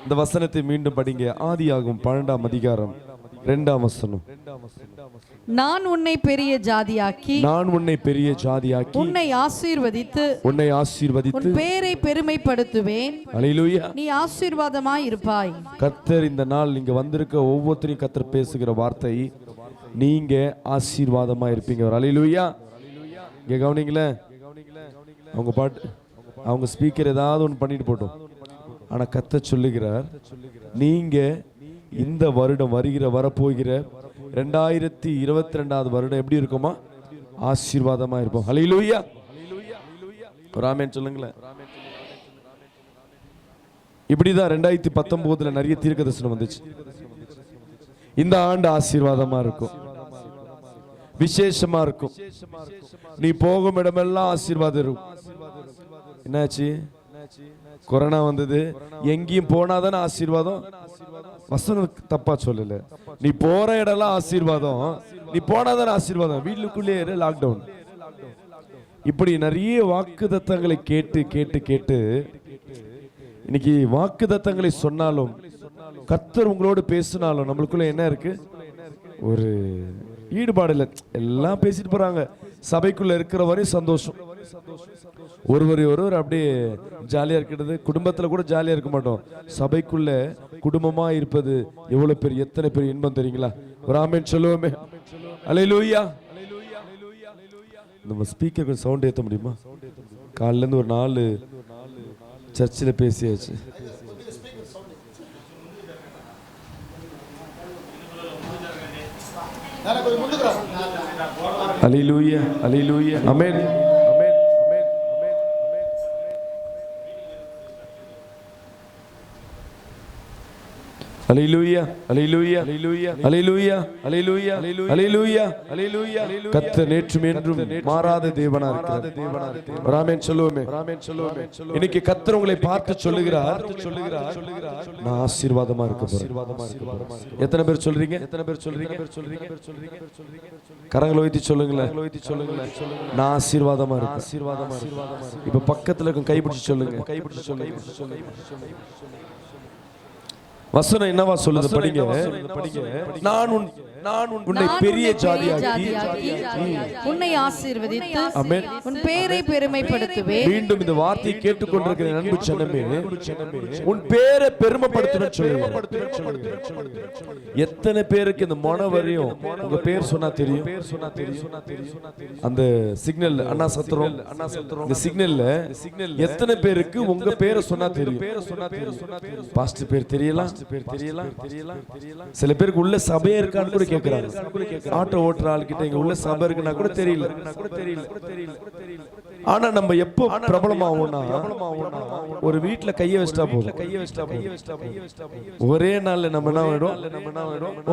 இந்த வசனத்தை மீண்டும் படிங்க. ஆதியாகமம் 12ஆம் அதிகாரம் 2ஆம் வசனம். நான் உன்னை பெரிய ஜாதியாக்கி உன்னை ஆசீர்வதித்து உன் பேரை பெருமைப்படுத்துவேன். அல்லேலூயா. நீ ஆசீர்வாதமாய் இருப்பாய். கர்த்தர் இந்த நாள் நீங்க வந்திருக்க ஒவ்வொருத்தரையும் கர்த்தர் பேசுகிற வார்த்தை, நீங்க ஆசீர்வாதமா இருப்பீங்க. அல்லேலூயா. இங்க கவனிங்களே, அவங்க பாட்டு அவங்க ஸ்பீக்கர் ஏதாவது ஒன்று பண்ணிட்டு போட்டோம். ஆனா கர்த்தர் சொல்லுகிறார், நீங்க இந்த வருடம் வரப்போகிற 2022ஆவது வருடம் எப்படி இருக்குமா? ஆசீர்வாதமா இருப்போம். அல்லேலூயா. ஒரு ஆமென் சொல்லுங்களேன். இப்படிதான் 2019 நிறைய தீர்க்கதரிசனம் வந்துச்சு. இந்த ஆண்டு ஆசீர்வாதமா இருக்கும், விசேஷமா இருக்கும். நீ போகும் இடமெல்லாம் ஆசீர்வாதம் இருக்கும். என்னாச்சு? கொரோனா வந்தது. எங்கேயும் போனாதானே ஆசீர்வாதம். வசனம் தப்பா சொல்லல. நீ போற இடம்லாம் ஆசீர்வாதம், நீ போனாதானே ஆசீர்வாதம். வீட்டுக்குள்ளே லாக்டவுன். இப்படி நிறைய வாக்குத்தத்தங்களை கேட்டு கேட்டு கேட்டு இன்னைக்கு வாக்குத்தத்தங்களை சொன்னாலும் கர்த்தர் உங்களோடு பேசினாலும் நம்மளுக்குள்ள என்ன இருக்கு? ஒரு ஈடுபாடு இல்லை. எல்லாம் பேசிட்டு போறாங்க. சபைக்குள்ள இருக்கிற வரையும் சந்தோஷம், ஒருவர் அப்படியே ஜாலியா இருக்கிறது. குடும்பத்துல கூட ஜாலியா இருக்க மாட்டோம். சபைக்குள்ள குடும்பமா இருப்பது எவ்வளவு பெரிய, எத்தனை பெரிய இன்பம் தெரியுங்களா? ஒரு ஆமென் சொல்லுவோமே. அல்லேலூயா. நம்ம ஸ்பீக்கர் கொஞ்சம் சவுண்ட் ஏற்ற முடியுமா? காலையில இருந்து ஒரு 4 சர்ச்சில் பேசியாச்சு. அல்லேலூயா, அல்லேலூயா, ஆமென். அல்லேலூயா, அல்லேலூயா, அல்லேலூயா, அல்லேலூயா, அல்லேலூயா, அல்லேலூயா. கர்த்தர் நேற்றும் என்றும் மாறாத தேவனா இருக்கிறார். ஆமென் சொல்லுவோமே. இன்னைக்கு கர்த்தர் உங்களை பார்த்து சொல்லுகிறார், நான் ஆசீர்வாதமா இருக்க போறேன். எத்தனை பேர் சொல்றீங்க? கரங்களை உயர்த்தி சொல்லுங்களேன். நான் ஆசீர்வாதமா இருக்கேன். இப்ப பக்கத்துல இருக்கும் கைப்பிடிச்சு சொல்லுங்க. வசனம் என்னவா சொல்லுது? படிங்க. நான் உன்னை பெரிய ஜாதியாக்கி உன்னை ஆசீர்வதித்து உன் பேரை பெருமைப்படுத்துவேன். மீண்டும் இந்த வார்த்தையை கேட்டுக்கொண்டிருக்கிற அன்பு ஜனமே, உன் பேரை பெருமைப்படுத்துவேன் சொல்லுங்க. எத்தனை பேருக்கு இந்த மொன வரையும் உங்க பேர் சொன்னா தெரியும்? அந்த சிக்னல் அண்ணா சத்திரம், இந்த சிக்னல்ல எத்தனை பேருக்கு உங்க பேரை சொன்னா தெரியும்? பாஸ்டர் பேர் தெரியலாம். சில பேருக்கு உள்ள சபையே இருக்கான்னு கூட கேட்கிறாங்க. ஆட்டோ ஓட்டுற ஆள் கிட்ட இங்க உள்ள சபை இருக்குன்னா கூட தெரியல. ஆனா நம்ம எப்போ பிரபலம் ஆகும்னா, ஒரு வீட்டுல கைய வச்சிட்டா போதும். ஒரே நாள்ல நம்ம என்ன ஆயிடும்?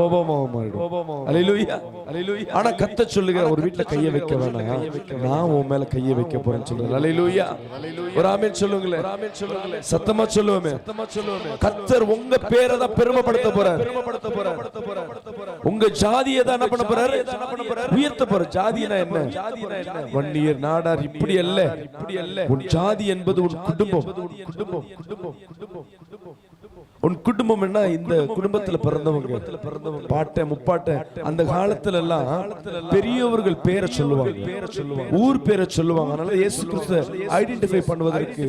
ஓபமாவமா ஆயிடும். அல்லேலூயா, அல்லேலூயா. ஆனா கர்த்தர் சொல்லுகிற ஒரு வீட்டுல கைய வைக்க வேணாம், நான் உன் மேல கைய வைக்க போறேன்னு சொல்றாரு. அல்லேலூயா. ஒரு ஆமென் சொல்லுங்களேன். சத்தமா சொல்லுவோமே. கர்த்தர் உங்க பேரை தான் பெருமைப்படுத்த போறார். உங்க ஜாதியை தான் என்ன பண்ண போறாரு? உயர்த்த போறார். ஜாதினா என்ன? வன்னியர், நாடார் இப்படி அல்ல. உன் ஜாதி என்பது உன் குடும்பம். உன் குடும்பம் என்ன? இந்த குடும்பத்துல பிறந்தவங்க, பாட்ட முப்பாட்ட. அந்த காலத்துல எல்லாம் பெரியவர்கள் பேரை சொல்லுவாங்க, ஊர் பேரை சொல்லுவாங்க. அதனால இயேசு கிறிஸ்துவை ஐடென்டிஃபை பண்ணுவதற்கு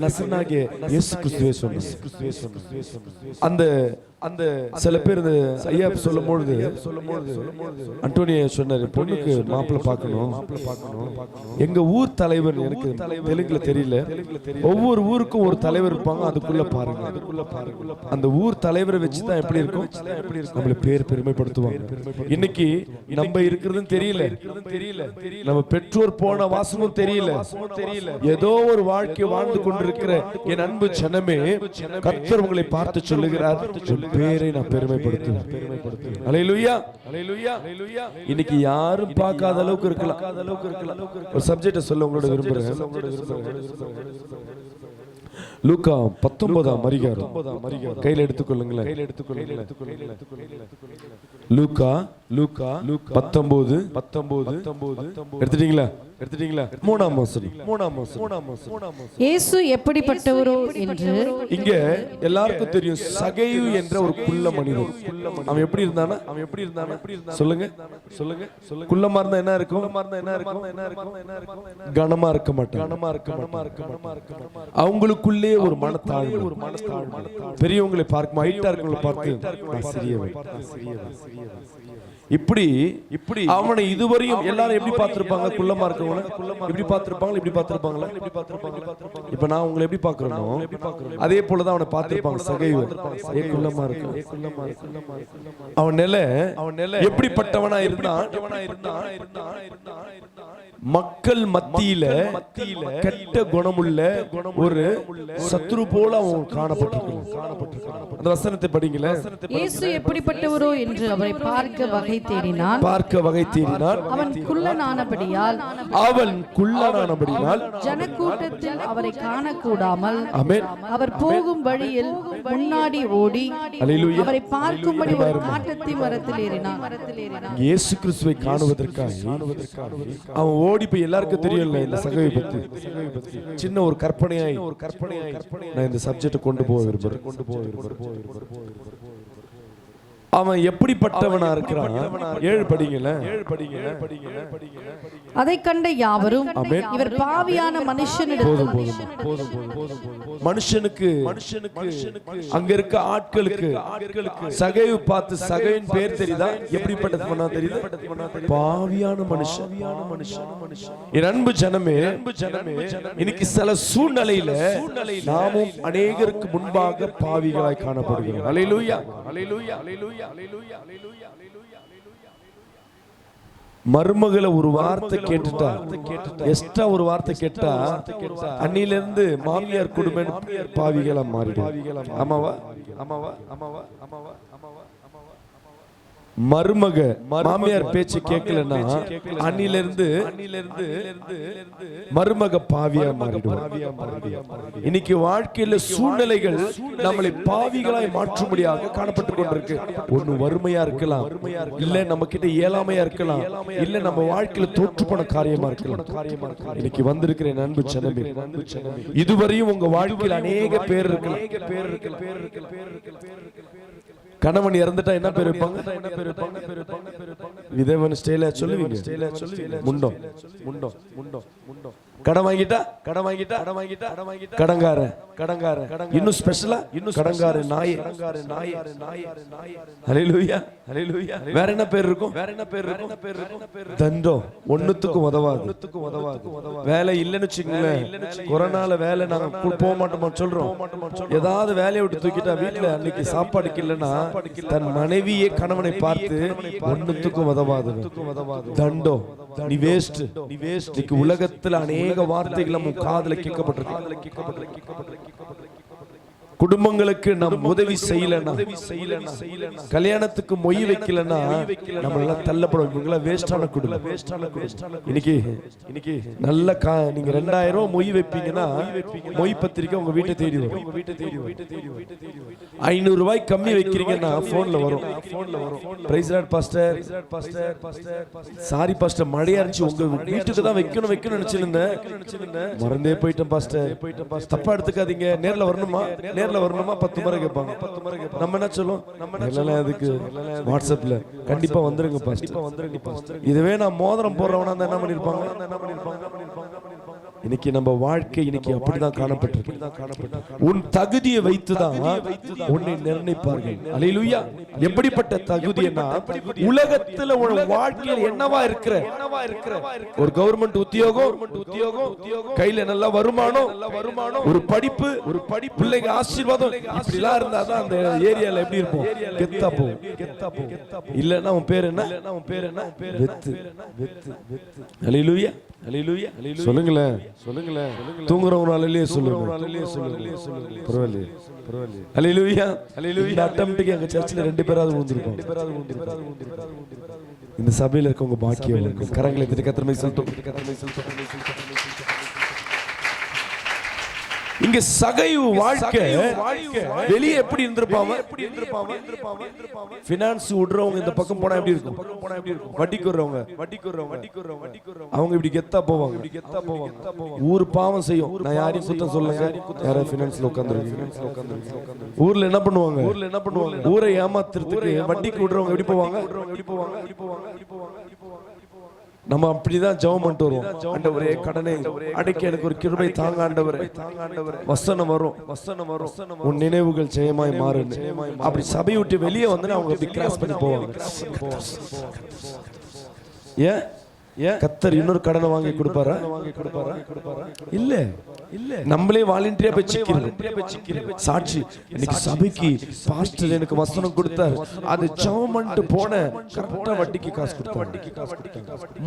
நசரேயனாகிய இயேசு கிறிஸ்துவே சொன்னார். அந்த சில பேர் ஐயா சொல்லும்பொழுது அண்டோனியா சொன்னாரு, பொண்ணுக்கு மாப்பிள்ளை பார்க்கணும். எங்க ஊர் தலைவர், எனக்கு தெலுங்குல தெரியல, ஒவ்வொரு ஊருக்கும் ஒரு தலைவர் இருப்பாங்க. அதுக்குள்ள பாருங்க, அந்த ஊர் தலைவரை வச்சுதான் எப்படி இருக்கும், நம்மள பேர் பெருமைப்படுத்துவாங்க. இன்னைக்கு நம்ம இருக்கிறதுன்னு தெரியல, நம்ம பெற்றோர் போன வாசமும் தெரியல. ஏதோ ஒரு வாழ்க்கை வாழ்ந்து கொண்டிருக்கிற என் அன்பு ஜனமே, கர்த்தர் உங்களை பார்த்து சொல்லுகிறார், பேரை நான் பெருமைப்படுத்துவேன். அல்லேலூயா, அல்லேலூயா. இன்னைக்கு யாரும் பார்க்காத அளவுக்கு இருக்கலாம். ஒரு சப்ஜெக்ட் சொல்ல உங்களோட விரும்புறேன். லூக்கா 19ஆம் அதிகாரம் கையில் எடுத்துக்கொள்ளுங்களேன். லூக்கா 19 எடுத்துட்டீங்களா? எடுத்துட்டீங்களா? மூணாம் வசனம். இயேசு எப்படிப்பட்டவரோ என்று இங்க எல்லாருக்கும் தெரியும். சகேயு என்ற ஒரு குள்ள மனிதன். அவன் எப்படி இருந்தானா? சொல்லுங்க. குள்ளமா இருந்தா என்ன இருக்கும்? கனமா இருக்க மாட்டான். அவங்களுக்குள்ளே ஒரு மனத்தாழ்வு. பெரியவங்களை பார்க்கும், ஹைட்டா இருக்கவங்களை பார்த்து நான் சிறியவன். இப்படி அவனை இதுவரையும் எல்லாரும் எப்படி பார்த்திருப்பாங்க? குள்ளமா இருக்கவன எப்படி பார்த்திருப்பாங்க? இப்படி பார்த்திருப்பாங்களா? இப்ப நான் உங்களை எப்படி பார்க்கறனோ அதே போலதான் அவனை பார்த்திருப்பாங்க. சகைவு குள்ளமா இருக்கு. அவன் நிலை எப்படிப்பட்டவனா இருந்தான்? மக்கள் மத்தியில கெட்ட குணமுள்ள ஒரு சத்ரு போல அவன் காணப்பட்டிருக்கிறான். அந்த வசனத்தை படிங்களே. இயேசு எப்படிப்பட்டவரோ என்று அவரை பார்க்க வகை தேடினான். அவன் குள்ளனானபடியால் ஜனக்கூட்டத்தில் அவரை காணக்கூடாமல் அவர் போகும் வழியில் முன்னாடி ஓடி அவரை பார்க்கும்படி ஒரு காட்டத்தி மரத்தில் ஏறினான். இயேசு கிறிஸ்துவை காணுவதற்காக அவன் ஓடி போய், எல்லாருக்கும் தெரியும்ல இந்த சகவை பத்தி, சின்ன ஒரு கற்பனையாய் நான் இந்த சப்ஜெக்ட் கொண்டு போக விரும்புறேன். அவன் எப்படிப்பட்டவனா இருக்கிறான்? 7 படிங்கல. அதை கண்ட யாவரும் இவர் பாவியான மனுஷனுக்கு அங்க இருக்க ஆட்களுக்கு சகைவு பார்த்து சகைவின் பேர் தெரியுதா? எப்படிப்பட்டவனா தெரியுது? பாவியான மனுஷன். என் அன்பு ஜனமே, இன்னைக்கு சில சூழ்நிலையில நாமும் அநேகருக்கு முன்பாக பாவிகளாய் காணப்படுகிறோம். அல்லேலூயா, அல்லேலூயா, அல்லேலூயா. மருமகளை ஒரு வார்த்தை கேட்டுட்டா, எக்ஸ்ட்ரா ஒரு வார்த்தை கேட்டா அன்னில இருந்து மாமியார் குடும்பம் பாவிகளா மாறிடும். ஆமாவா? மருமக மாமியார் பேச்சு கேட்கலன்னா அன்னில இருந்து மருமக பாவியா மாறிடும். இன்னைக்கு வாழ்க்கையில சூழ்நிலைகள் நம்மளை பாவிகளாய் மாற்றும்படியாக காணப்பட்டுக் கொண்டிருக்கு. ஒண்ணு வறுமையா இருக்கலாம், இல்ல நம்ம கிட்ட இயலாமையா இருக்கலாம், இல்ல நம்ம வாழ்க்கையில தோற்று போன காரியமா இருக்கலாம். இன்னைக்கு வந்திருக்கிற அன்பு ஜனமே, இதுவரையும் உங்க வாழ்க்கையில் அநேக பேர் இருக்கலாம். கணவன் இறந்துட்டா என்ன பேர் வைப்பாங்க? விதவன் ஸ்டைல சொல்லுவீங்க. முண்டோ. கடன் வாங்கிட்டா கடங்கார. இன்னும் ஸ்பெஷலா கடங்கார நாய். ஹல்லேலூயா, ஹல்லேலூயா. வேற என்ன பேர் இருக்கும்? தண்டோ. ஒண்ணுத்துக்கும் உதவாது. வேலை இல்லைன்னு வச்சுக்கோங்களேன், கொரோனால வேலை நாங்க போக மாட்டோமா சொல்றோம். ஏதாவது வேலையை விட்டு தூக்கிட்டா வீட்டுல அன்னைக்கு சாப்பாடுக்கு இல்லைன்னா தன் மனைவியே கணவனை பார்த்து ஒண்ணுத்துக்கும் உதவாது. தண்டோ, நீ வேஸ்ட். உலகத்துல அநேக வார்த்தைகள் நம்ம காதுல கேட்கப்பட்டிருக்கு. குடும்பங்களுக்கு நாம் உதவி செய்யலன்னா, கல்யாணத்துக்கு மொய் வைக்கலன்னா நம்ம எல்லாம் தள்ளப்படுவோம். இவங்க வேஸ்டான குடும்பம். இன்னைக்கு நல்ல நீங்க 2000 மொய் வைப்பீங்கன்னா மொய் பத்திரிக்கை உங்க வீட்டை தேடி வரும். 500 ரூபாய் கம்மி வைக்கிறீங்கன்னா போன்ல வரும். Praise lord pastor, sorry pastor, மழையா இருந்துச்சு, உங்க வீட்டுக்கு தான் வைக்கணும் நினைச்சிருந்தேன், மறந்தே போயிட்டேன் பாஸ்டர். தப்பா எடுத்துக்காதீங்க. நேர்ல வரணுமா? 10 முறை கேட்பாங்க. நம்ம என்ன சொல்லுவோம்? அதுக்கு வாட்ஸ்அப்ல கண்டிப்பா வந்துருங்க பாஸ்டர். இதுவே நான் மோதிரம் போடுறவனா என்ன பண்ணிருப்பாங்க? இன்னைக்கு நம்ம வாழ்க்கை இன்னைக்கு அப்படிதான் காணப்பட்டிருக்கு. உன் தகுதியை வைத்துதான் உன்னை நிர்ணயிப்பார்கள். அல்லேலூயா. எப்படிப்பட்ட தகுதினா, உலகத்துல உன் வாழ்க்கையில் என்னவா இருக்கிற ஒரு கவர்மெண்ட் உத்தியோகம், கையில நல்ல வருமானம், ஒரு படிப்பு, பிள்ளைங்க ஆசீர்வாதம், இப்படி எல்லாம் இருந்தாதான் அந்த ஏரியால எப்படி இருப்போம்? கெத்தா போகும். இல்லன்னா உன் பேர் என்ன? வெத்து. அல்லேலூயா, அல்லேலூயா. சொல்லுங்களேன். தூங்குறவங்களாலே சொல்லுங்க. பரவாயில்லை. அல்லேலூயா, அல்லேலூயா. அட்டம்ப்ட்க்கு எங்க சர்ச்சில் 2 பேராவது விழுந்திருக்கோம். இந்த சபையில இருக்கவங்க பாக்கியம். கரங்களை தட்டி கர்த்தரை சொல்லிட்டு இங்க சகைவு வாழ்க்கை வெளியே எப்படி இருந்திருப்பாங்க? பினான்ஸ் விடுறவங்க இந்த பக்கம் போனா எப்படி இருக்கும்? வட்டிக்கு வர்றவங்க அவங்க இப்படி கெத்தா போவாங்க. ஊர் பாவம் செய்யும். நான் யாரையும் குத்தம் சொல்லுங்க, யாரும் பினான்ஸ்ல உட்கார்ந்துருக்கீங்க. ஊர்ல என்ன பண்ணுவாங்க? ஊரை ஏமாத்துறதுக்கு வட்டிக்கு விடுறவங்க எப்படி போவாங்க? நம்ம அப்படிதான் ஜெபம் பண்ணிட்டு வருவோம். ஆண்டவரே கடனை அடைக்க எனக்கு ஒரு கிருபை தாங்க ஆண்டவரே. வசனம் வரும். உன் நினைவுகள் ஜெயமாய் மாறும். அப்படி சபையை விட்டு வெளியே வந்து அவங்க அப்படி கிராஸ் பண்ணி போவாங்க. ஏன் கத்தர் இன்னொரு கடனை வாங்கி கொடுப்பாரா? இல்ல நம்மளே வாலண்டியரா போய் சாட்சி இன்னைக்கு சபைக்கு பாஸ்டர் எனக்கு வசனம் கொடுத்தார், அது ஜெபம் பண்ணிட்டு போன கரெக்டா வட்டிக்கு காசு கொடுத்தார்.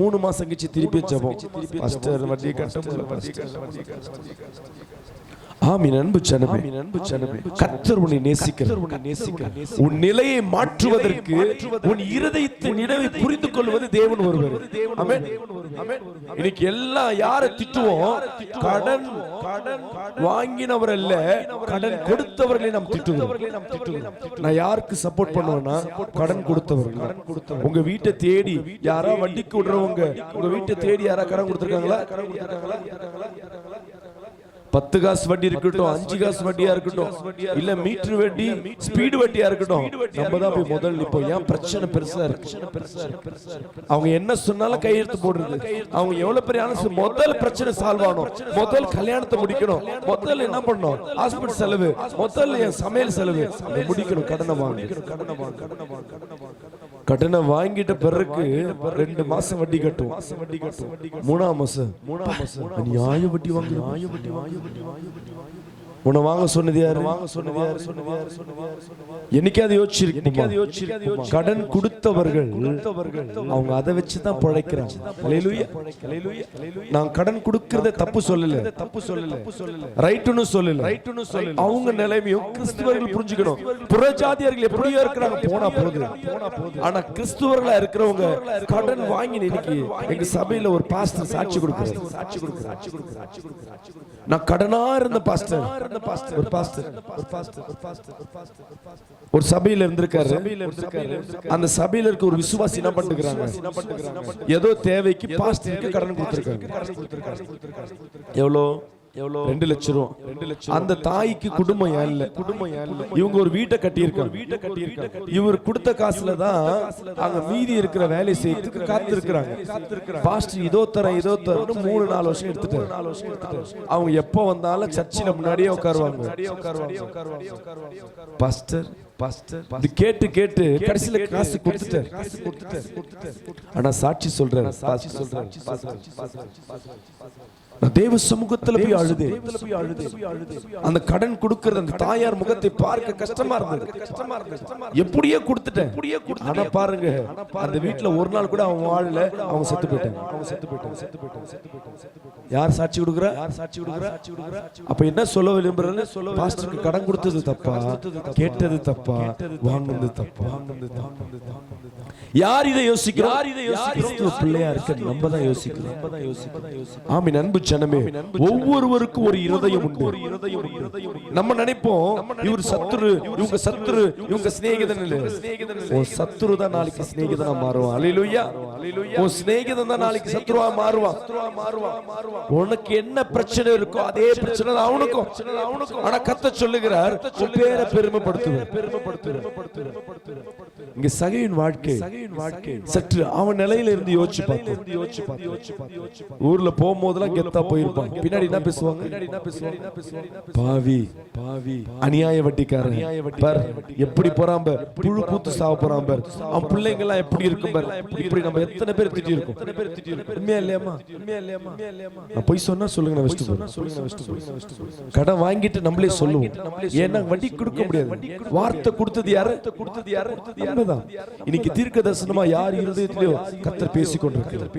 3 மாசம் கழிச்சு திருப்பி ஜெபம், பாஸ்டர் வட்டி கட்ட முடியல. ஆமென். அன்பு ஜனமே, கர்த்தர் உன்னை நேசிக்கிறார். உன் நிலையை மாற்றுவதற்கு உன் இருதயத்தின் நினைவை புரிந்து கொள்வது தேவன் ஒருவர். ஆமென். இன்னைக்கு எல்லாம் யாரை திட்டுவோம்? கடன் வாங்கினவர் அல்ல, கடன் கொடுத்தவர்களை நாம் திட்டுவோம். நான் யாருக்கு சப்போர்ட் பண்ணுவேன்னா கடன் கொடுத்தவர்கள். உங்க வீட்டை தேடி யாரா வட்டிக்கு விடுறவங்க, உங்க வீட்டை தேடி யாரா கடன் கொடுத்திருக்காங்களா? 10 காசு வட்டி இருக்கட்டும், 5 காசு வட்டியா இருக்கட்டும், இல்ல மீட்டர் வட்டி, ஸ்பீடு வட்டியா இருக்கட்டும், நம்ம தான் போய் முதல்ல நிப்போம். ஏன் பிரச்சனை பெருசா இருக்கு? அவங்க என்ன சொன்னாலும் கையெழுத்து போடுறது. அவங்க எவ்வளவு பெரிய ஆனது, முதல் பிரச்சனை சால்வ் ஆகணும், முதல் கல்யாணத்தை முடிக்கணும், முதல்ல என்ன பண்ணணும், ஹாஸ்பிட்டல் செலவு, முதல்ல என் சமையல் செலவு முடிக்கணும். கடனை வாங்கிட்ட பிறகு 2 மாசம் வட்டி கட்டும், 3ஆம் மாசம் நியாய வட்டி வாங்க. உன்னை வாங்க சொன்னது யாரு? என்னைக்காவது யோசிச்சிருக்கீங்க? கடன் கொடுத்தவர்கள் அவங்க அதை வச்சுதான் பிழைக்கிறாங்க. அல்லேலூயா. நான் கடன் கொடுக்கறத தப்பு சொல்லல, ரைட்னு சொல்லல. அவங்க நிலைமையும் கிறிஸ்துவர்கள் புரிஞ்சுக்கணும். புறஜாதியர்கள் எப்படியோ இருக்கிறாங்க, போனா போகுது. ஆனா கிறிஸ்துவர்களா இருக்கிறவங்க கடன் வாங்கி இன்னைக்கு எங்க சபையில ஒரு பாஸ்டர் சாட்சி கொடுக்கிறார். நான் கடனா இருந்த பாஸ்டர், ஒரு சபையில இருந்திருக்காரு. அந்த சபையில இருக்க ஒரு விசுவாசி என்ன பண்ணிருக்காங்க, ஏதோ தேவைக்கு பாஸ்டருக்கு கடன் கொடுத்திருக்காங்க. எவ்வளோ? 2 லட்சம் ரூபாய். அந்த தாய்க்கு குடும்பம் இல்ல. இவங்க ஒரு வீட்டை கட்டியிருக்காங்க. இவர் கொடுத்த காசுல தான் அங்க மீதி இருக்கிற வேலை செய்யறதுக்கு காத்திருக்கிறாங்க. பாஸ்டர் இதோ தரேன் 3-4 வருஷம் எடுத்துட்டாரு. அவங்க எப்ப வந்தாலும் சர்ச்சில முன்னாடியே உட்காருவாங்க. பாஸ்டர் இது கேட்டு கடைசியில காசு கொடுத்துட்டாரு. ஆனா சாட்சி சொல்றாரு, தேவ சமூகத்துல போய் அழுது. அந்த கடன் கொடுக்கிறது அந்த தாயார் முகத்தை பார்க்க கஷ்டமா இருந்தது. எப்படியே கொடுத்துட்டேன். ஆனா பாருங்க, அந்த வீட்டுல ஒரு நாள் கூட அவன் வாழல, அவங்க செத்து போயிட்டாங்க. யார் சாட்சி கொடுக்குறா? அப்ப என்ன சொல்ல விரும்புறேன்னு, பாஸ்டருக்கு கடன் கொடுத்தது தப்பா, கேட்டது தப்பா, வாங்குனது தப்பா? யார் இதை யோசிக்கிறார்? பிள்ளையா இருக்க நம்ம தான் யோசிக்கிறோம். ஆமென். அன்பு ஜனமே, ஒவ்வொருவருக்கும் ஒரு இருதயம் உண்டு. நம்ம நினைப்போம் இவர் சத்துரு, இவங்க சத்துரு, இவங்க சிநேகிதன் இல்ல. ஓ சத்துரு தான் நாளைக்கு சிநேகிதனா மாறுவான். அல்லேலூயா. ஓ சிநேகிதன் தான் நாளைக்கு சத்துருவா மாறுவான். உனக்கு என்ன பிரச்சனை இருக்கோ அதே பிரச்சனை தான் அவனுக்கும். ஆனா கர்த்தர் சொல்லுகிறார், உன் பேரை பெருமைப்படுத்துவேன். இங்க சகையின் வாழ்க்கை சற்று அவன் நிலையில இருந்து யோசிச்சு பார்த்தோம். ஊர்ல போகும்போதெல்லாம் கெத்தா போயிருப்பான். பின்னாடி என்ன பேசுவாங்க? பாவி அநியாய வட்டிக்காரன் பார், எப்படி போறான் பார், புழு பூத்து சாவ போறான் பார், அவன் பிள்ளைங்க எல்லாம் எப்படி இருக்கும் பார். இப்படி நம்ம எத்தனை பேர் திட்டி இருக்கோம். உண்மையா இல்லையாமா? நான் போய் சொன்னா சொல்லுங்க, நான் வெஸ்ட் போறேன். கடன் வாங்கிட்டு நம்மளே சொல்லுவோம். ஏன்னா வட்டி கொடுக்க முடியாது. வார்த்தை கொடுத்தது யாரு? உண்மைதான். இன்னைக்கு தீர்க்க தரிசனமா யார் இருதயத்திலயோ கர்த்தர் பேசிக் கொண்டிருக்கிறார்.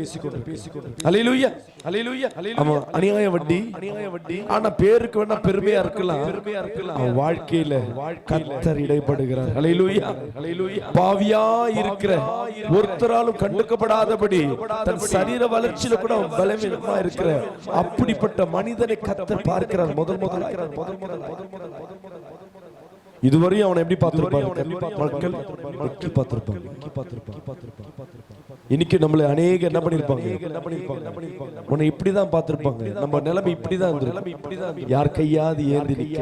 அல்லேலூயா, அல்லேலூயா. அவன் அநியாய வட்டி, ஆனா பேருக்கு வேணா பெருமையா இருக்கலாம், அவன் வாழ்க்கையில கர்த்தர் இடைப்படுகிறார். அல்லேலூயா, அல்லேலூயா. பாவியா இருக்கிற ஒருத்தராலும் கண்டுக்கப்படாதபடி தன் சரீர வளர்ச்சியில கூட அவன் பலவீனமா இருக்கிற அப்படிப்பட்ட மனிதனை கர்த்தர் பார்க்கிறார். முதல் இதுவரையும் அவனை எப்படி பார்த்திருப்பாங்க மக்கள்? வெக்கி பார்த்திருப்பாங்க. இன்னைக்கு நம்மள அநேக என்ன பண்ணிருப்பாங்க? உன்னை இப்படிதான் பார்த்திருப்பாங்க. நம்ம நிலைமை இப்படிதான் இருந்திருக்கும். யார் கையாவது ஏந்தி நிக்க,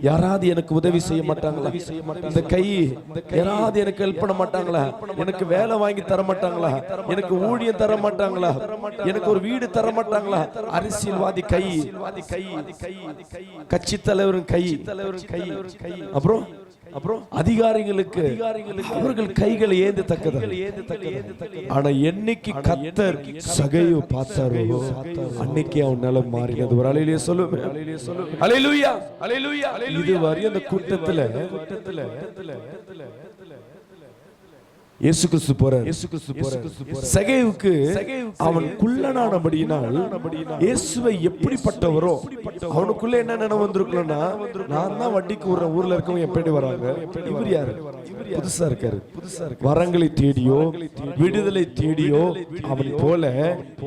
யாராவது எனக்கு உதவி செய்ய மாட்டாங்களா? இந்த கை யாராவது எனக்கு ஹெல்ப் பண்ண மாட்டாங்களா? எனக்கு வேலை வாங்கி தர மாட்டாங்களா? எனக்கு ஊழியம் தர மாட்டாங்களா? எனக்கு ஒரு வீடு தர மாட்டாங்களா? அரசியல்வாதி கை, கட்சி தலைவரின் கை, அப்புறம் அதிகாரிகளுக்கு அவர்கள் கைகளை ஏந்தத்தக்கது. ஆனா என்னைக்கு கர்த்தர் சகையை பார்த்தாரோ அன்னைக்கு அவன் நிலம் மாறினது. ஒரு அலையிலேயே சொல்லுவேன், அல்லேலூயா, அல்லேலூயா. இதுவரை அந்த கூட்டத்துல இயேசு கிறிஸ்து போறார். சகேவுக்கு அவன் குள்ளனானபடியினால் இயேசுவை எப்படிப்பட்டவரோ அவனுக்குள்ள என்ன நினைவு வந்திருக்கணும்னா, நான் தான் வட்டிக்கு ஊர்ல இருக்கவங்க எப்படி வராங்க, இவர் யாரு, புதுசா இருக்காரு, வரங்களை தேடியோ விடுதலை தேடியோ அவன் போல